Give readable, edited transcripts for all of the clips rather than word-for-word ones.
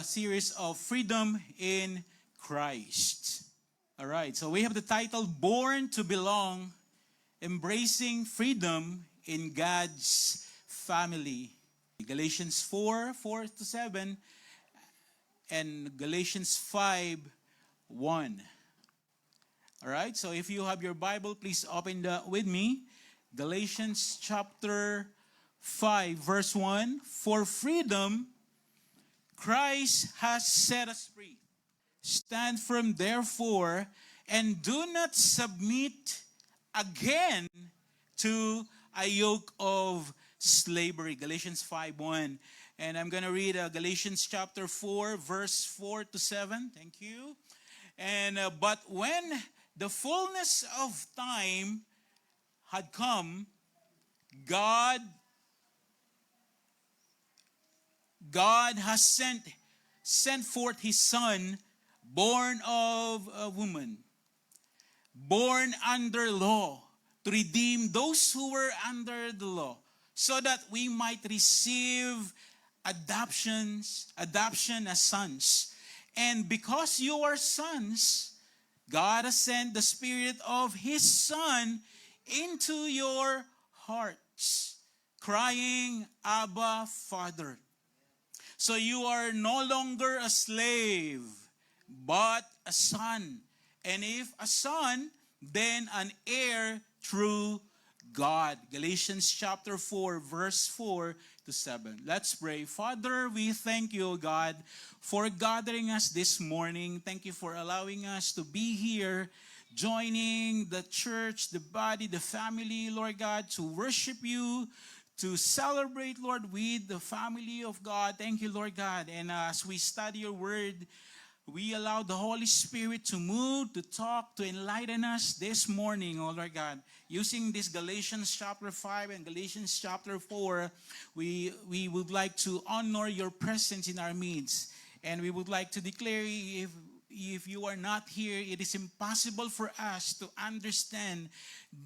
series of Freedom in Christ. All right, so we have the title Born to Belong, Embracing Freedom in God's Family. Galatians 4:4-7, and Galatians 5:1. All right, so if you have your Bible, please open that with me. Galatians chapter 5, verse 1. For freedom, Christ has set us free. Stand firm, therefore, and do not submit again to a yoke of slavery. Galatians 5:1. And I'm going to read Galatians chapter 4, verse 4-7. Thank you. And but when the fullness of time had come, God has sent forth His Son, born of a woman, born under law, to redeem those who were under the law, so that we might receive adoption as sons. And because you are sons, God has sent the Spirit of His Son into your hearts, crying, Abba, Father. So you are no longer a slave, but a son. And if a son, then an heir through God. Galatians chapter 4, verse 4-7. Let's pray. Father, we thank you, God, for gathering us this morning. Thank you for allowing us to be here, joining the church, the body, the family, Lord God, to worship you, to celebrate, Lord, with the family of God. Thank you, Lord God. And as we study your word, we allow the Holy Spirit to move, to talk, to enlighten us this morning, oh Lord God. Using this Galatians chapter 5 and Galatians chapter 4, we would like to honor your presence in our midst. And we would like to declare, if you are not here, it is impossible for us to understand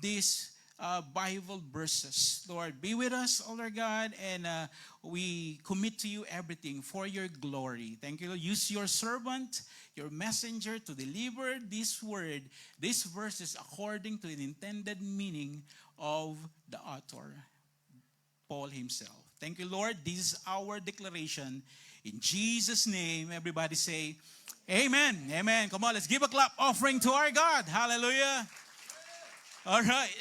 this Bible verses. Lord, be with us, oh Lord God, and we commit to you everything for your glory. Thank you, Lord. Use your servant, your messenger, to deliver this word, these verses, according to the intended meaning of the author, Paul himself. Thank you, Lord. This is our declaration. In Jesus' name, everybody say, Amen. Amen. Come on, let's give a clap offering to our God. Hallelujah. All right.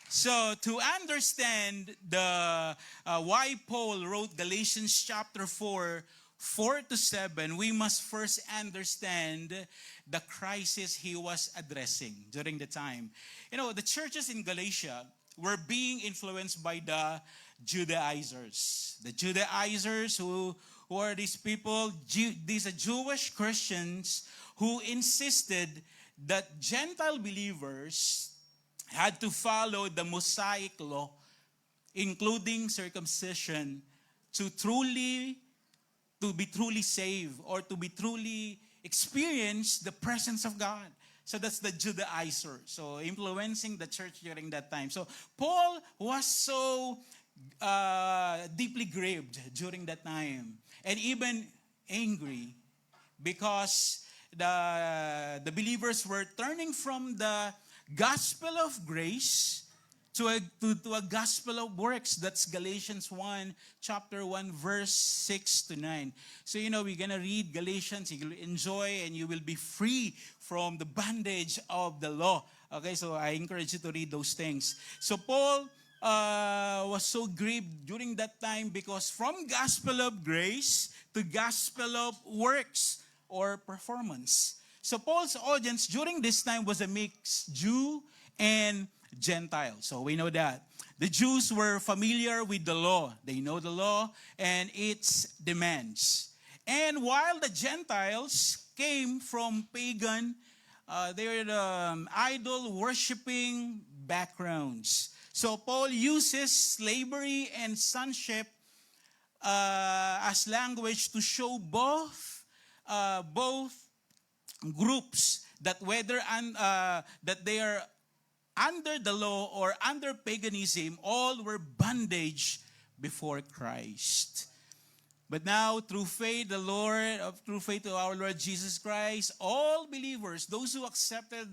So to understand the why Paul wrote Galatians chapter 4, 4-7, we must first understand the crisis he was addressing during the time. You know, the churches in Galatia were being influenced by the Judaizers. The Judaizers who are these people, these are Jewish Christians who insisted that Gentile believers had to follow the Mosaic law, including circumcision, to be truly saved or to be truly experience the presence of God. So that's the Judaizer, so influencing the church during that time. So Paul was so deeply grieved during that time, and even angry, because the believers were turning from the gospel of grace to a gospel of works. That's Galatians 1, chapter 1, verse 6-9. So, you know, we're going to read Galatians. You will enjoy and you will be free from the bondage of the law. Okay, so I encourage you to read those things. So Paul was so grieved during that time because from gospel of grace to gospel of works or performance. So Paul's audience during this time was a mixed Jew and Gentile. So we know that. The Jews were familiar with the law. They know the law and its demands. And while the Gentiles came from pagan, they were idol-worshipping backgrounds. So Paul uses slavery and sonship as language to show both groups that whether that they are under the law or under paganism, all were bondage before Christ. But now, through faith, through faith to our Lord Jesus Christ, all believers, those who accepted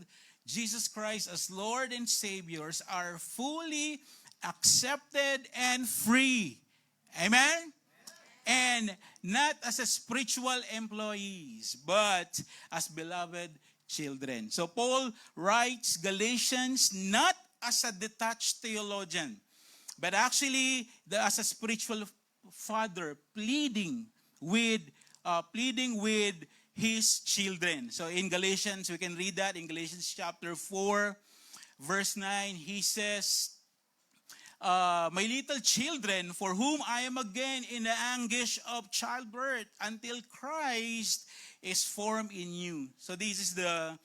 Jesus Christ as Lord and Saviors, are fully accepted and free. Amen? And not as a spiritual employees, but as beloved children. So Paul writes Galatians not as a detached theologian, but actually as a spiritual father pleading with his children. So in Galatians, we can read that in Galatians chapter 4, verse 9, he says, my little children, for whom I am again in the anguish of childbirth, until Christ is formed in you. So this is a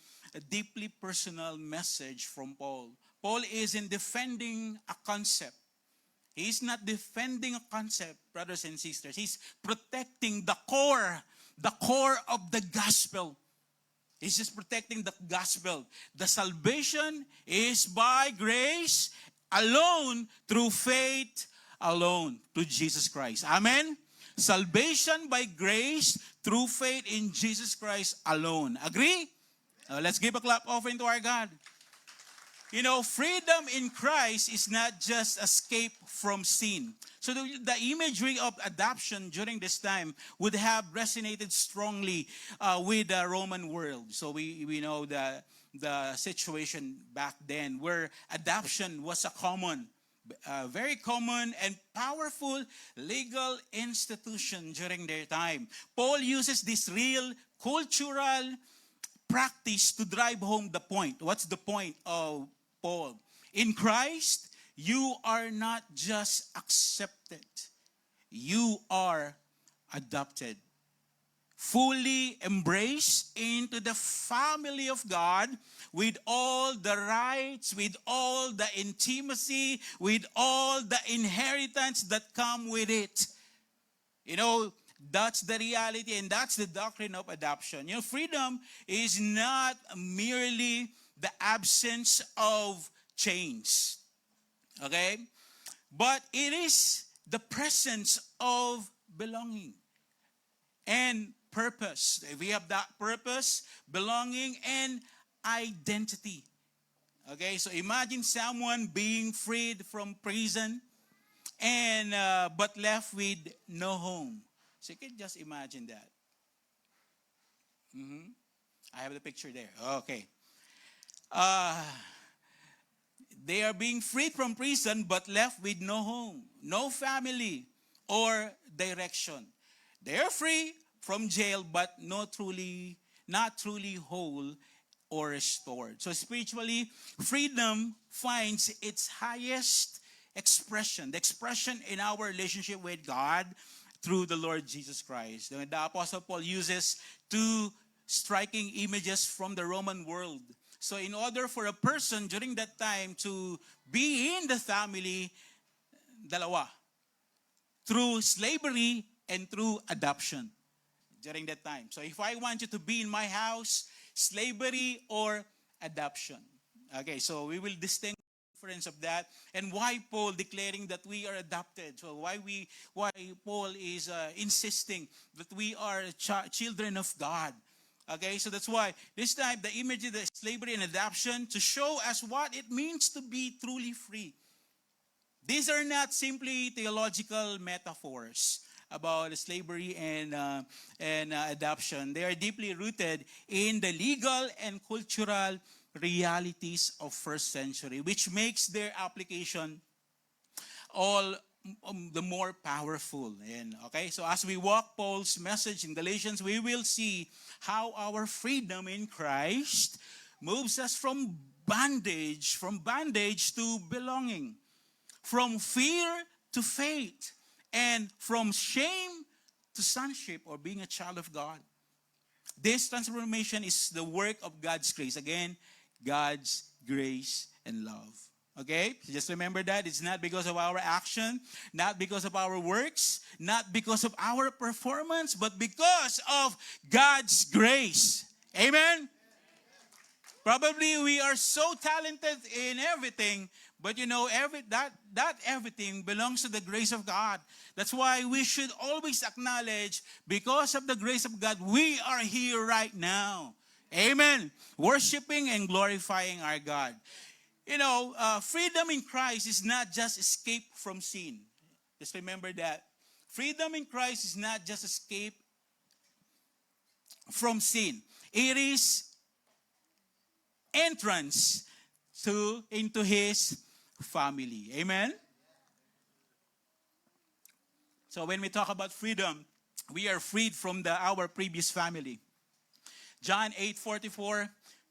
deeply personal message from Paul. Paul isn't defending a concept. He's not defending a concept, brothers and sisters. He's protecting the core of the gospel. He's just protecting the gospel. The salvation is by grace alone, through faith alone, to Jesus Christ. Amen? Salvation by grace through faith in Jesus Christ alone. Agree? Let's give a clap offering to our God. You know, freedom in Christ is not just escape from sin. So the imagery of adoption during this time would have resonated strongly with the Roman world. So we know the situation back then where adoption was a very common and powerful legal institution during their time. Paul uses this real cultural practice to drive home the point. What's the point of Paul? In Christ, you are not just accepted, you are adopted. Fully embraced into the family of God with all the rights, with all the intimacy, with all the inheritance that come with it. You know, that's the reality and that's the doctrine of adoption. You know, freedom is not merely the absence of chains, okay? But it is the presence of belonging and purpose. We have that purpose, belonging, and identity. Okay, so imagine someone being freed from prison and but left with no home. So you can just imagine that. I have the picture there. Okay. They are being freed from prison but left with no home, no family or direction. They are free from jail but not truly whole or restored. So spiritually, freedom finds its highest expression, the expression in our relationship with God through the Lord Jesus Christ. The Apostle Paul uses two striking images from the Roman world. So in order for a person during that time to be in the family, dalawa, through slavery and through adoption during that time. So if I want you to be in my house, slavery or adoption. Okay, so we will distinguish the difference of that and why Paul declaring that we are adopted. So why Paul is insisting that we are children of God. Okay, so that's why this time the image of the slavery and adoption to show us what it means to be truly free. These are not simply theological metaphors about slavery and adoption. They are deeply rooted in the legal and cultural realities of first century, which makes their application all the more powerful. And okay, so as we walk Paul's message in Galatians, we will see how our freedom in Christ moves us from bondage to belonging, from fear to faith, and from shame to sonship or being a child of God. This transformation is the work of God's grace. Again, God's grace and love. Okay? So just remember that. It's not because of our action, not because of our works, not because of our performance, but because of God's grace. Amen? Probably we are so talented in everything, but you know, that everything belongs to the grace of God. That's why we should always acknowledge, because of the grace of God, we are here right now. Amen. Worshiping and glorifying our God. You know, freedom in Christ is not just escape from sin. Just remember that. Freedom in Christ is not just escape from sin. It is entrance into His family. Amen? So when we talk about freedom, we are freed from our previous family. John 8:44,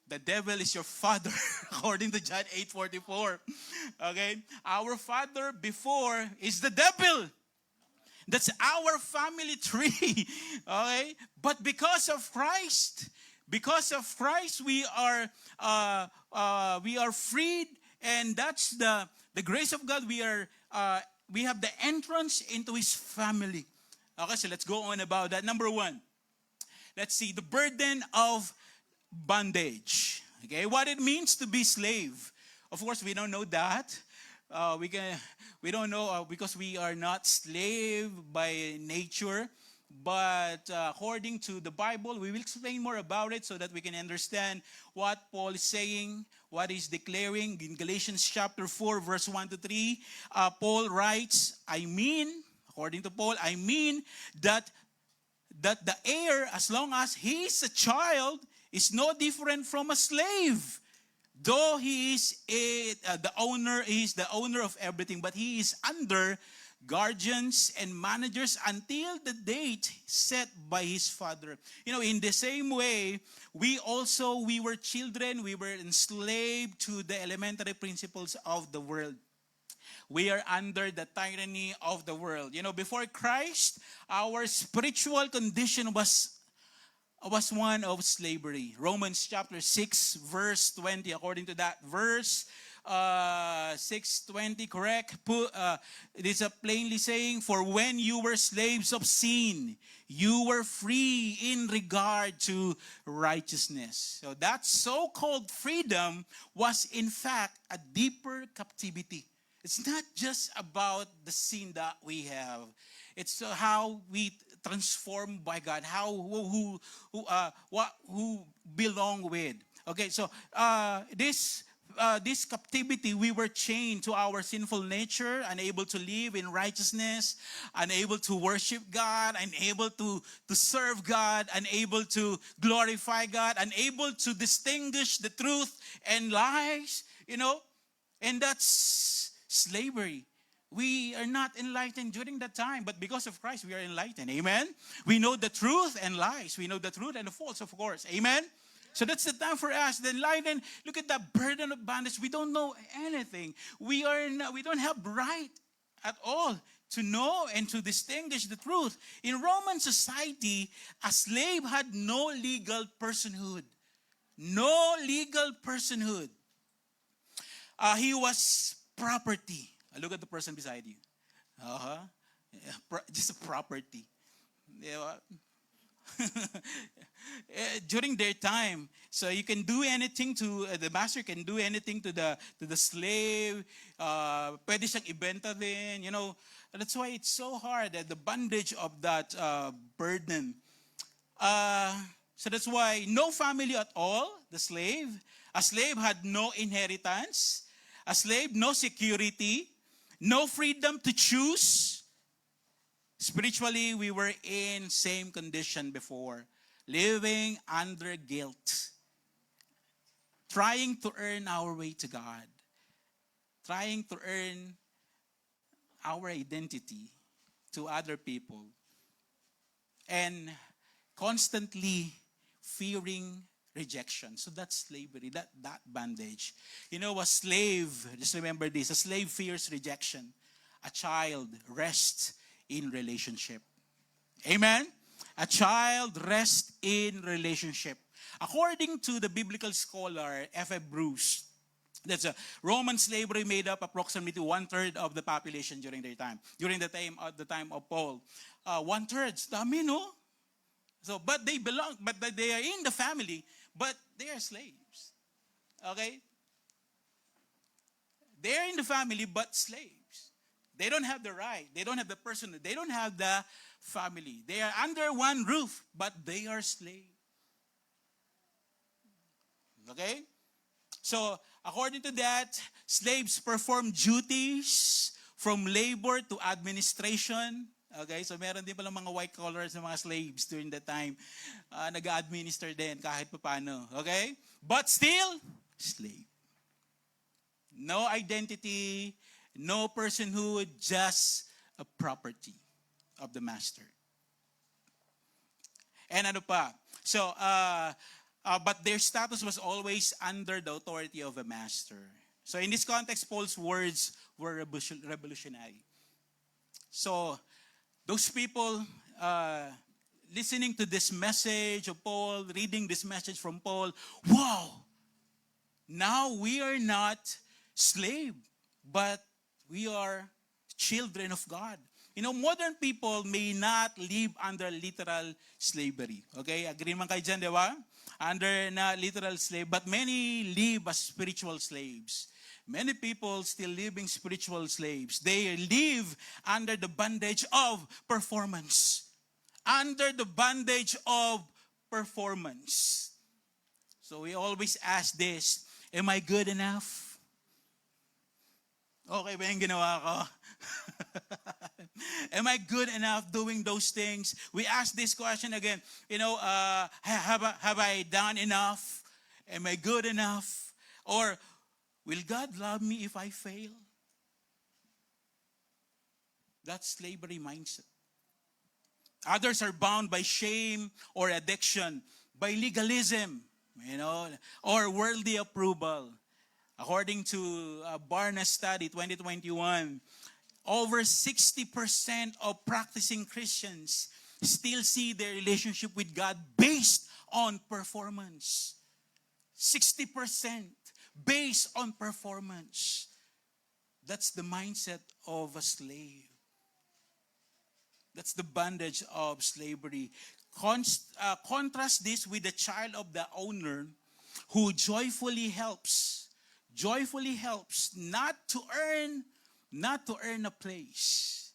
the devil is your father, according to John 8:44. Okay? Our father before is the devil. That's our family tree. Okay? But because of Christ, we are freed, and that's the grace of God. We have the entrance into His family. Okay, so let's go on about that. Number one, let's see the burden of bondage. Okay, what it means to be slave. Of course, we don't know that. We don't know because we are not slave by nature. But according to the Bible, we will explain more about it so that we can understand what Paul is saying, what he's declaring. In Galatians chapter 4, verse 1 to 3, Paul writes, according to Paul, I mean that the heir, as long as he is a child, is no different from a slave. Though he is the owner of everything, but he is under guardians and managers until the date set by his father. You know, in the same way, we were children, we were enslaved to the elementary principles of the world. We are under the tyranny of the world. You know, before Christ, our spiritual condition was one of slavery. Romans chapter 6, verse 20, according to that verse, 6:20, correct? It is plainly saying, for when you were slaves of sin, you were free in regard to righteousness. So that so-called freedom was in fact a deeper captivity. It's not just about the sin that we have. It's how we transformed by God, who belong with. Okay, so this captivity, we were chained to our sinful nature, unable to live in righteousness, unable to worship God, unable to serve God, unable to glorify God, unable to distinguish the truth and lies, you know, and that's slavery. We are not enlightened during that time, but because of Christ, we are enlightened. Amen? We know the truth and lies. We know the truth and the false, of course. Amen? So that's the time for us. The enlightened, look at that burden of bondage. We don't know anything. We don't have right at all to know and to distinguish the truth. In Roman society, a slave had no legal personhood. No legal personhood. He was property. Look at the person beside you. Just a property. During their time, so you can do anything to the master can do anything to the slave. Pwede siyang ibenta din. You know, that's why it's so hard. The bondage of that burden. So that's why no family at all. The slave. A slave had no inheritance. A slave, no security. No freedom to choose. Spiritually, we were in same condition before. Living under guilt. Trying to earn our way to God. Trying to earn our identity to other people. And constantly fearing rejection. So that's slavery, that bondage. You know, a slave, just remember this, a slave fears rejection. A child rests in relationship. Amen? A child rests in relationship. According to the biblical scholar F.F. Bruce, that's a Roman slavery made up approximately 1/3 of the population during their time. During the time of Paul. 1/3, dami no? So, but they are in the family, but they are slaves. Okay? They're in the family but slaves. They don't have the right. They don't have the person. They don't have the family. They are under one roof, but they are slaves. Okay? So, according to that, slaves perform duties from labor to administration. Okay, so meron din palang mga white collars na mga slaves during that time. Nag-administer din kahit paano. Okay? But still, slave. No identity, no personhood, just a property of the master. And ano pa? So, but their status was always under the authority of a master. So in this context, Paul's words were revolutionary. So those people listening to this message of Paul, reading this message from Paul, wow! Now we are not slave, but we are children of God. You know, modern people may not live under literal slavery. Okay? Agree man kayo dyan, di ba? Under na literal slave, but many live as spiritual slaves. Many people still living spiritual slaves. They live under the bondage of performance. Under the bondage of performance. So we always ask this, am I good enough? Okay ba yung ginawa ko? Am I good enough doing those things? We ask this question again. You know, have I done enough? Am I good enough? Or will God love me if I fail? That's slavery mindset. Others are bound by shame or addiction, by legalism, you know, or worldly approval. According to Barna study 2021, over 60% of practicing Christians still see their relationship with God based on performance. 60% based on performance. That's the mindset of a slave. That's the bondage of slavery. Contrast this with the child of the owner who joyfully helps not to earn a place.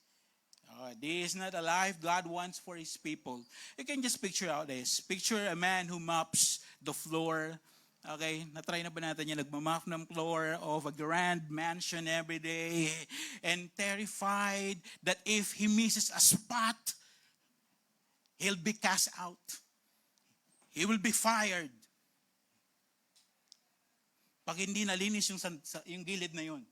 This is not a life God wants for His people. You can just picture out this. Picture a man who mops the floor. Okay, natry na ba natin yan? Nagmamop ng floor of a grand mansion every day and terrified that if he misses a spot, he'll be cast out. He will be fired. Pag hindi nalinis yung gilid na yun,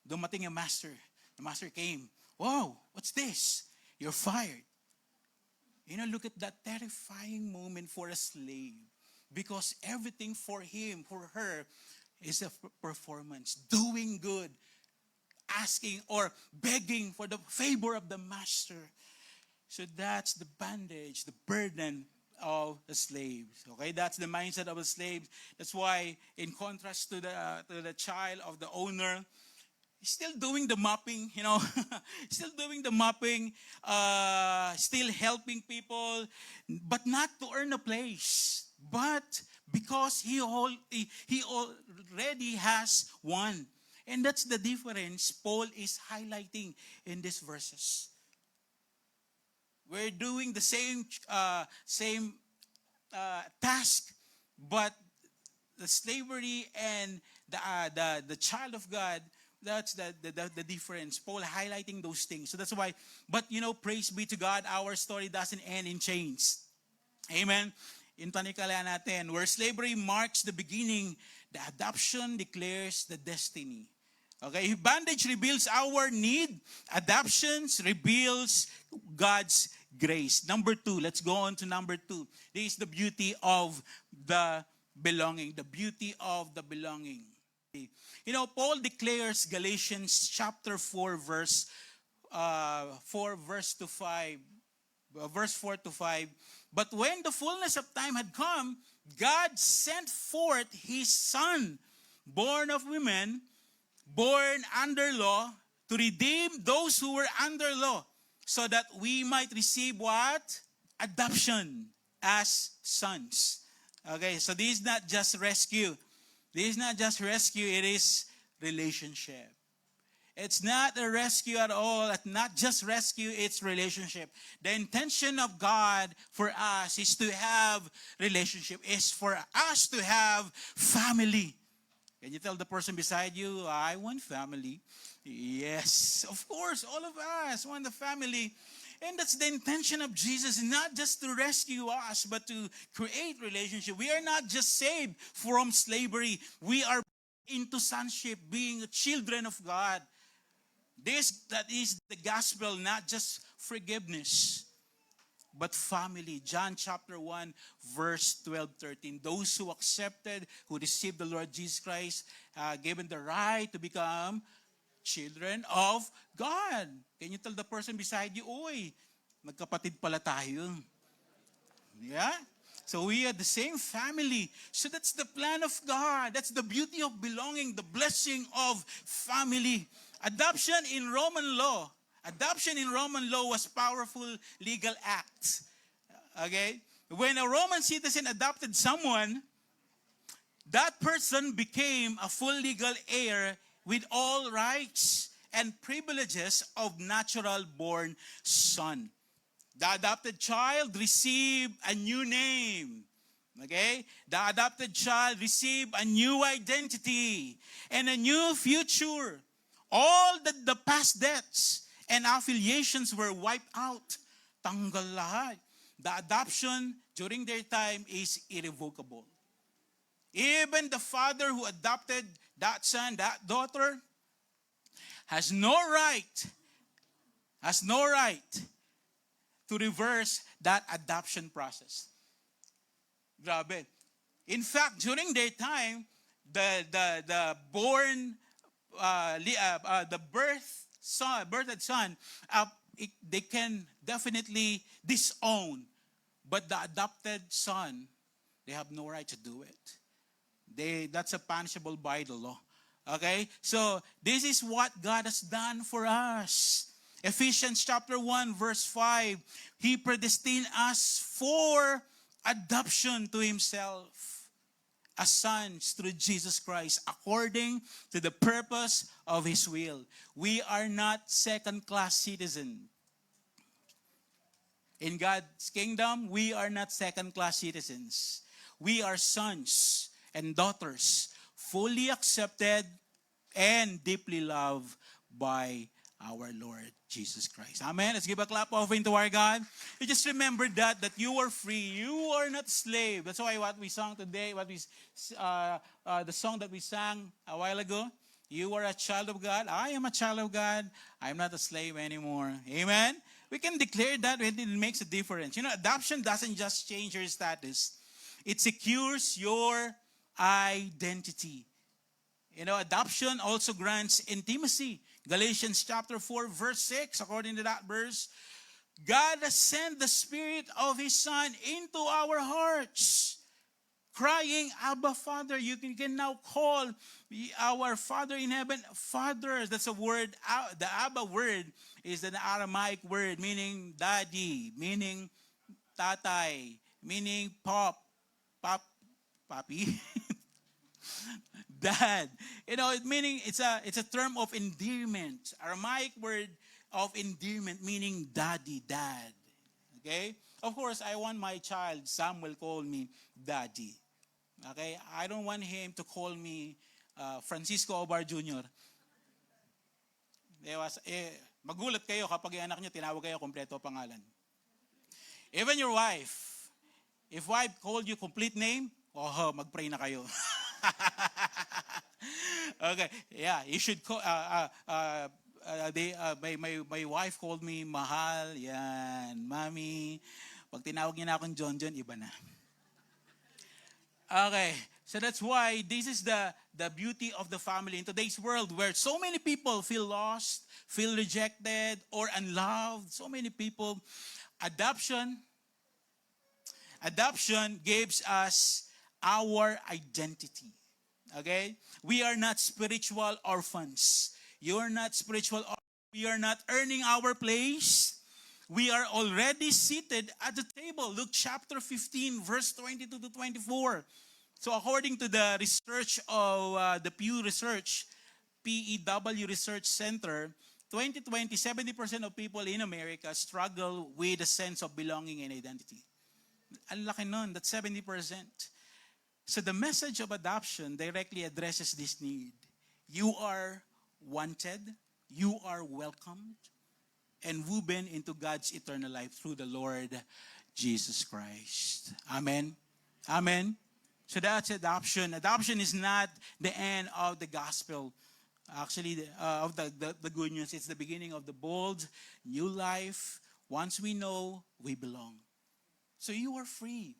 dumating yung master. The master came. Whoa, what's this? You're fired. You know, look at that terrifying moment for a slave. Because everything for him, for her, is a performance. Doing good. Asking or begging for the favor of the master. So that's the bondage, the burden of the slaves. Okay, that's the mindset of a slave. That's why, in contrast to the child of the owner, he's still doing the mopping, you know, still doing the mopping, still helping people, but not to earn a place, but because he already has one. And that's the difference Paul is highlighting in these verses. We're doing the same task, but the slavery and the child of God, that's the difference. Paul highlighting those things. So that's why, but you know, praise be to God, our story doesn't end in chains. Amen. In panikala natin, where slavery marks the beginning, the adoption declares the destiny. Okay, bondage reveals our need. Adoptions reveals God's grace. Number 2, let's go on to number 2. This is the beauty of the belonging. The beauty of the belonging. You know, Paul declares Galatians chapter 4, verse 4 to 5. Verse 4 to 5. But when the fullness of time had come, God sent forth His Son, born of women, born under law, to redeem those who were under law, so that we might receive what? Adoption as sons. Okay, so this is not just rescue. This is not just rescue, it is relationship. It's not a rescue at all, not just rescue, it's relationship. The intention of God for us is to have relationship, is for us to have family. Can you tell the person beside you, I want family? Yes, of course, all of us want the family. And that's the intention of Jesus, not just to rescue us, but to create relationship. We are not just saved from slavery. We are into sonship, being children of God. That is the gospel, not just forgiveness, but family. John chapter 1, verse 12, 13. Those who accepted, who received the Lord Jesus Christ, given the right to become children of God. Can you tell the person beside you, oy, magkapatid pala tayo. Yeah? So we are the same family. So that's the plan of God. That's the beauty of belonging, the blessing of family. Adoption in Roman law. Adoption in Roman law was powerful legal act. Okay? When a Roman citizen adopted someone, that person became a full legal heir with all rights and privileges of natural-born son. The adopted child received a new name. Okay? The adopted child received a new identity and a new future. All the past debts and affiliations were wiped out. Tanggal lahat. The adoption during their time is irrevocable. Even the father who adopted that son, that daughter, has no right to reverse that adoption process. Grabe. In fact, during their time, the birthed son, they can definitely disown. But the adopted son, they have no right to do it. That's a punishable by the law. Okay? So, this is what God has done for us. Ephesians chapter 1, verse 5. He predestined us for adoption to Himself as sons through Jesus Christ, according to the purpose of His will. We are not second-class citizens. In God's kingdom, we are not second-class citizens. We are sons and daughters, fully accepted and deeply loved by our Lord Jesus Christ. Amen. Let's give a clap offering to our God. You just remember that you are free. You are not slave. That's why what we sang today, the song that we sang a while ago, you are a child of God. I am a child of God. I'm not a slave anymore. Amen. We can declare that when it makes a difference. You know, adoption doesn't just change your status. It secures your identity. You know, adoption also grants intimacy. Galatians chapter 4, verse 6, according to that verse, God has sent the Spirit of His Son into our hearts, crying, Abba, Father. You can now call our Father in heaven, Father. That's a word. The Abba word is an Aramaic word meaning daddy, meaning tatay, meaning papi. Dad. You know, meaning it's a term of endearment. Aramaic word of endearment meaning daddy, dad. Okay? Of course, I want my child, Samuel, call me daddy. Okay? I don't want him to call me Francisco Obar Jr. Magulat kayo kapag yung anak nyo, tinawag kayo kompleto pangalan. Even your wife, if wife called you complete name, magpray na kayo. Okay, yeah, you should call, my wife called me mahal, yan, mami. Pag tinawag niya na akong John, iba na. Okay, so that's why this is the beauty of the family in today's world where so many people feel lost, feel rejected, or unloved. So many people. Adoption gives us our identity. Okay? We are not spiritual orphans. You are not spiritual orphans. We are not earning our place. We are already seated at the table. Luke chapter 15, verse 22 to 24. So according to the research of the Pew Research, PEW Research Center, 2020, 70% of people in America struggle with a sense of belonging and identity. Ang laki nun, that's 70%. So the message of adoption directly addresses this need. You are wanted, you are welcomed, and woven into God's eternal life through the Lord Jesus Christ. Amen? Amen? So that's adoption. Adoption is not the end of the gospel. Actually, of the good news. It's the beginning of the bold, new life. Once we know, we belong. So you are free.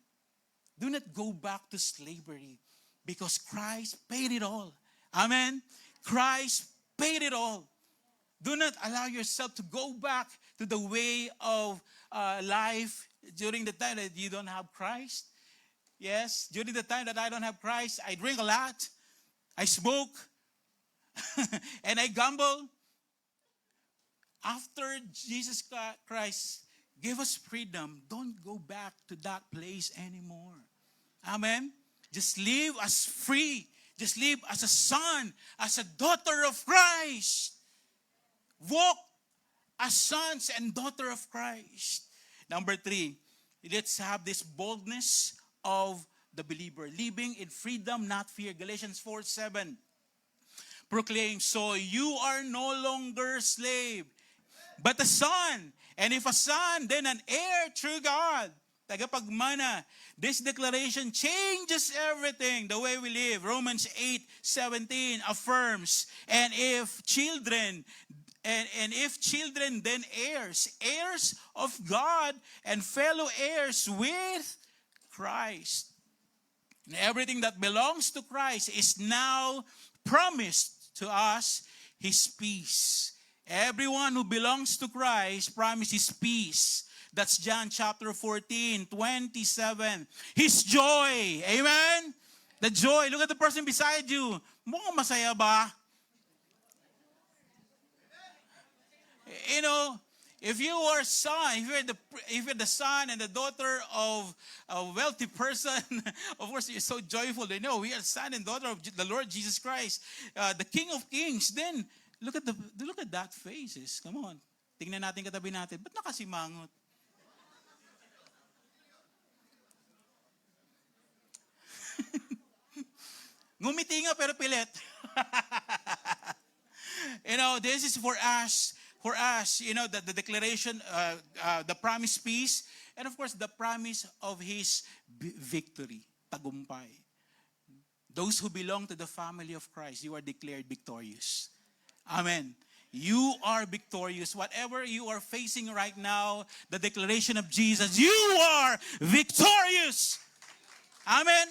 Do not go back to slavery because Christ paid it all. Amen? Christ paid it all. Do not allow yourself to go back to the way of life during the time that you don't have Christ. Yes, during the time that I don't have Christ, I drink a lot, I smoke, and I gamble. After Jesus Christ gave us freedom, don't go back to that place anymore. Amen? Just live as free. Just live as a son, as a daughter of Christ. Walk as sons and daughter of Christ. Number 3, let's have this boldness of the believer. Living in freedom, not fear. Galatians 4:7 proclaims, so you are no longer a slave, but a son. And if a son, then an heir through God. Tagapagmana. This declaration changes everything, the way we live. Romans 8:17 affirms, and if children, then heirs, heirs of God and fellow heirs with Christ. And everything that belongs to Christ is now promised to us, His peace. Everyone who belongs to Christ promises peace. That's John chapter 14:27. His joy. Amen? The joy. Look at the person beside you. Mukhang masaya ba? You know, if you are son, if you're the son and the daughter of a wealthy person, of course you're so joyful. They know we are son and daughter of the Lord Jesus Christ, the King of Kings. Then look at that faces. Come on, tingnan natin katabi natin. Ba't nakasimangot? Ngumiti nga pero pilit. You know, this is for us, you know, the declaration, the promised peace, and of course, the promise of His victory, tagumpay. Those who belong to the family of Christ, you are declared victorious. Amen. You are victorious. Whatever you are facing right now, the declaration of Jesus, you are victorious. Amen.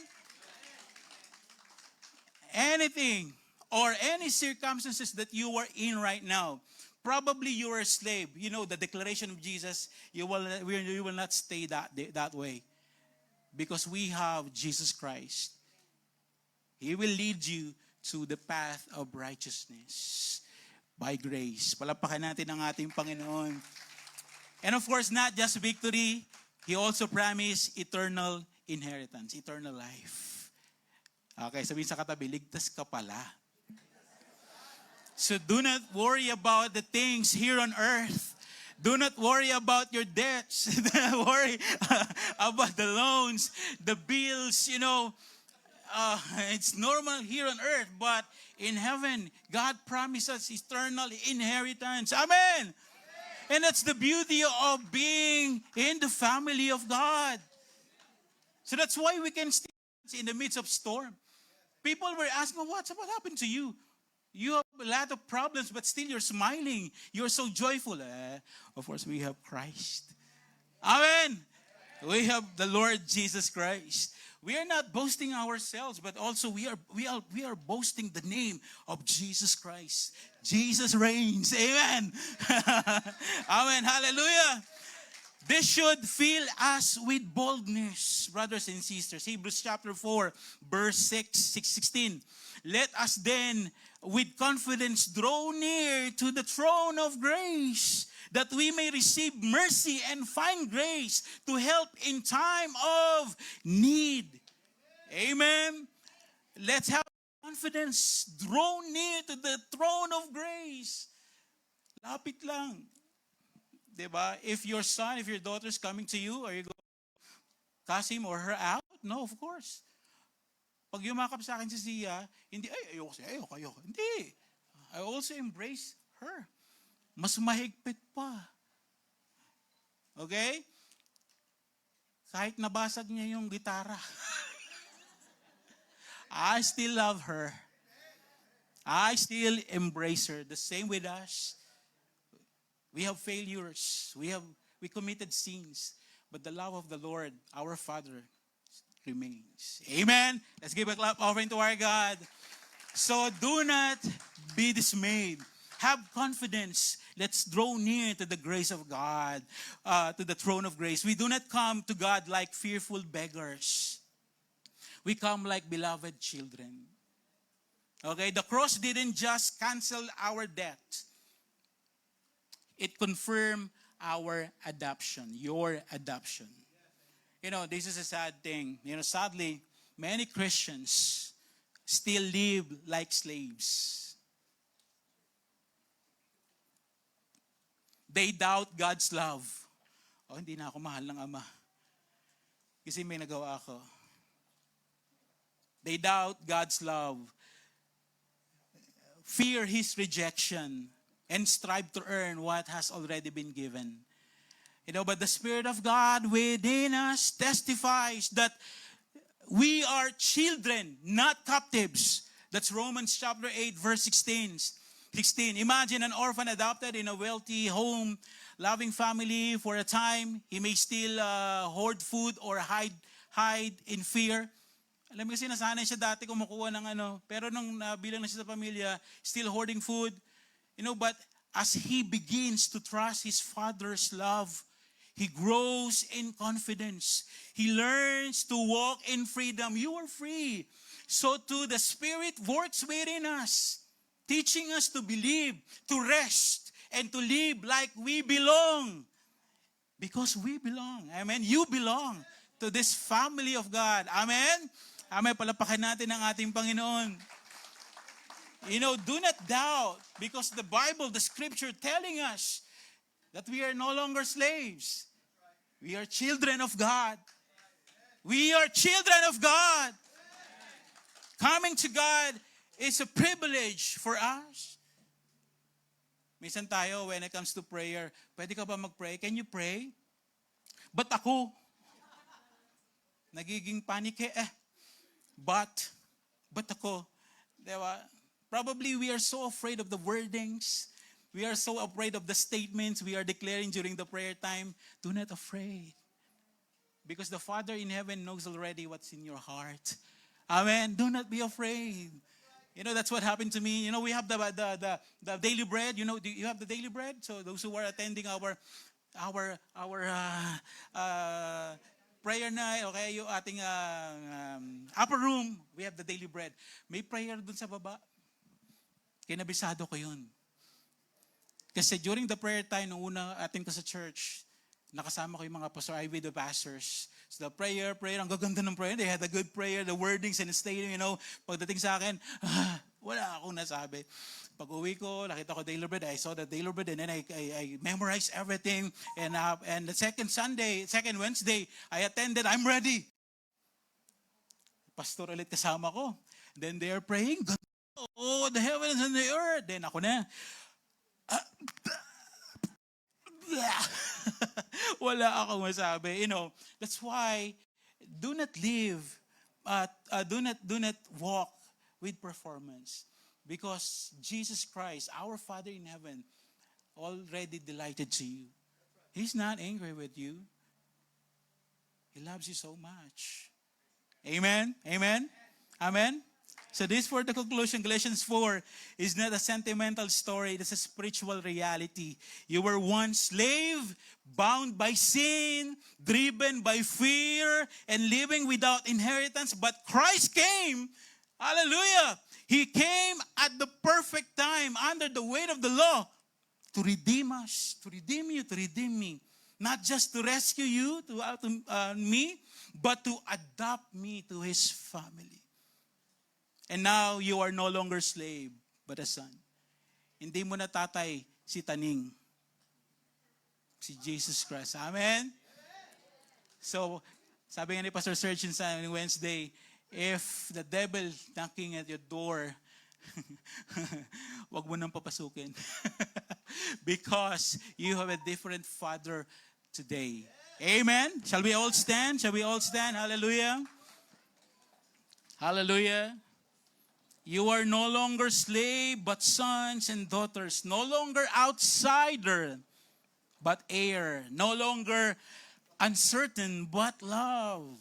Anything or any circumstances that you are in right now, probably you are a slave. You know, the declaration of Jesus, you will not stay that way. Because we have Jesus Christ. He will lead you to the path of righteousness by grace. Palapakan natin ang ating Panginoon. And of course, not just victory, He also promised eternal inheritance, eternal life. Okay, sabihin sa katabi, ligtas ka pala. So do not worry about the things here on earth. Do not worry about your debts. Do not worry about the loans, the bills, you know. It's normal here on earth, but in heaven, God promises eternal inheritance. Amen. And that's the beauty of being in the family of God. So that's why we can stay in the midst of storm. People were asking, what happened to you? You have a lot of problems, but still you're smiling. You're so joyful. Of course, we have Christ. Amen. We have the Lord Jesus Christ. We are not boasting ourselves, but also we are boasting the name of Jesus Christ. Jesus reigns. Amen. Amen. Hallelujah. This should fill us with boldness, brothers and sisters. Hebrews chapter 4, verse 16. Let us then with confidence draw near to the throne of grace, that we may receive mercy and find grace to help in time of need. Amen. Let's have confidence. Draw near to the throne of grace. Lapit lang. Diba? If your son, if your daughter is coming to you, are you going to cast him or her out? No, of course. Pag yumakap sa akin si Zia, hindi, ayoko. Hindi. I also embrace her. Mas mahigpit pa. Okay? Kahit nabasag niya yung gitara. I still love her. I still embrace her. The same with us. We have failures. We committed sins. But the love of the Lord, our Father, remains. Amen. Let's give a clap offering to our God. So do not be dismayed. Have confidence. Let's draw near to the grace of God, to the throne of grace. We do not come to God like fearful beggars. We come like beloved children. Okay, the cross didn't just cancel our debt. It confirmed our adoption, your adoption. You know, this is a sad thing. You know, sadly, many Christians still live like slaves. They doubt God's love. Oh, hindi na ako mahal ng Ama. Kasi may nagawa ako. They doubt God's love, fear His rejection, and strive to earn what has already been given. You know, but the Spirit of God within us testifies that we are children, not captives. That's Romans chapter 8, verse 16. Imagine an orphan adopted in a wealthy home, loving family for a time. He may still hoard food or hide in fear. Alam mo kasi nasanay siya dati kumukuha ng pero nung nabilang na siya sa pamilya, still hoarding food. You know, but as he begins to trust his Father's love, he grows in confidence. He learns to walk in freedom. You are free. So too, the Spirit works within us, teaching us to believe, to rest, and to live like we belong. Because we belong. Amen. You belong to this family of God. Amen. Amen. Palapakan natin ang ating Panginoon. You know, do not doubt, because the Bible, the Scripture telling us that we are no longer slaves. We are children of God. We are children of God. Coming to God is a privilege for us. Minsan tayo, when it comes to prayer, pwede ka ba mag-pray? Can you pray? But ako, nagiging panike But ako, diba? Probably we are so afraid of the wordings. We are so afraid of the statements we are declaring during the prayer time. Do not afraid. Because the Father in heaven knows already what's in your heart. Amen. Do not be afraid. You know, that's what happened to me. You know, we have the daily bread. You know, do you have the daily bread? So those who are attending our prayer night, okay, yung ating upper room, we have the daily bread. May prayer dun sa baba. Kinabisado ko yun. Kasi during the prayer time, nung unang atin ko sa church, nakasama ko yung mga pastor, I with the pastors. So the prayer, ang gaganda ng prayer. They had a good prayer, the wordings and the stating, you know. Pagdating sa akin, wala akong nasabi. Pag uwi ko, nakita ko daily bread. I saw the daily bread and then I memorized everything. And the second Wednesday, I attended. I'm ready. Pastor ulit kasama ko. Then they are praying. Oh, the heavens and the earth. Then ako na. Wala akong masabi. You know, that's why do not walk with performance. Because Jesus Christ, our Father in heaven, already delighted to you. He's not angry with you. He loves you so much. Amen? Amen? Amen? So this for the conclusion, Galatians 4 is not a sentimental story. It is a spiritual reality. You were once slave, bound by sin, driven by fear, and living without inheritance. But Christ came, hallelujah, He came at the perfect time under the weight of the law to redeem us, to redeem you, to redeem me. Not just to rescue you, me, but to adopt me to His family. And now, you are no longer slave, but a son. Hindi mo na tatay si Taning. Si Jesus Christ. Amen? So, sabi nga ni Pastor Serge sa Wednesday, if the devil knocking at your door, wag mo nang papasukin. Because you have a different Father today. Amen? Shall we all stand? Shall we all stand? Hallelujah. Hallelujah. You are no longer slave, but sons and daughters. No longer outsider, but heir. No longer uncertain, but love.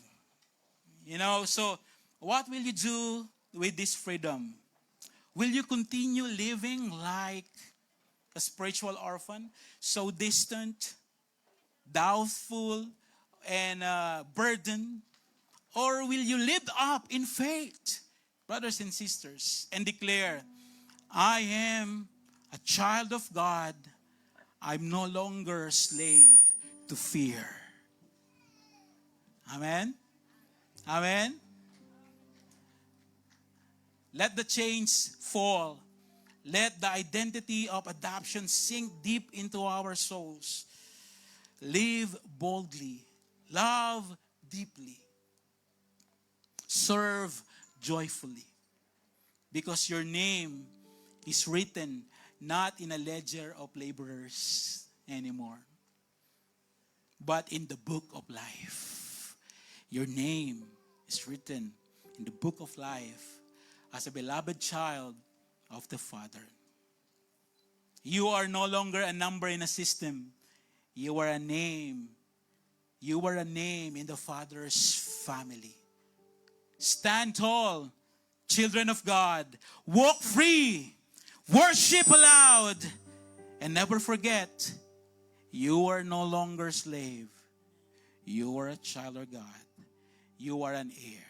So what will you do with this freedom? Will you continue living like a spiritual orphan, so distant, doubtful, and burdened? Or will you live up in faith, brothers and sisters, and declare, I am a child of God. I'm no longer a slave to fear. Amen? Amen? Let the chains fall. Let the identity of adoption sink deep into our souls. Live boldly. Love deeply. Serve joyfully. Because your name is written not in a ledger of laborers anymore, but in the book of life. Your name is written in the book of life as a beloved child of the Father. You are no longer a number in a system. You are a name. You are a name in the Father's family. Stand tall, children of God. Walk free. Worship aloud. And never forget, you are no longer slave. You are a child of God. You are an heir.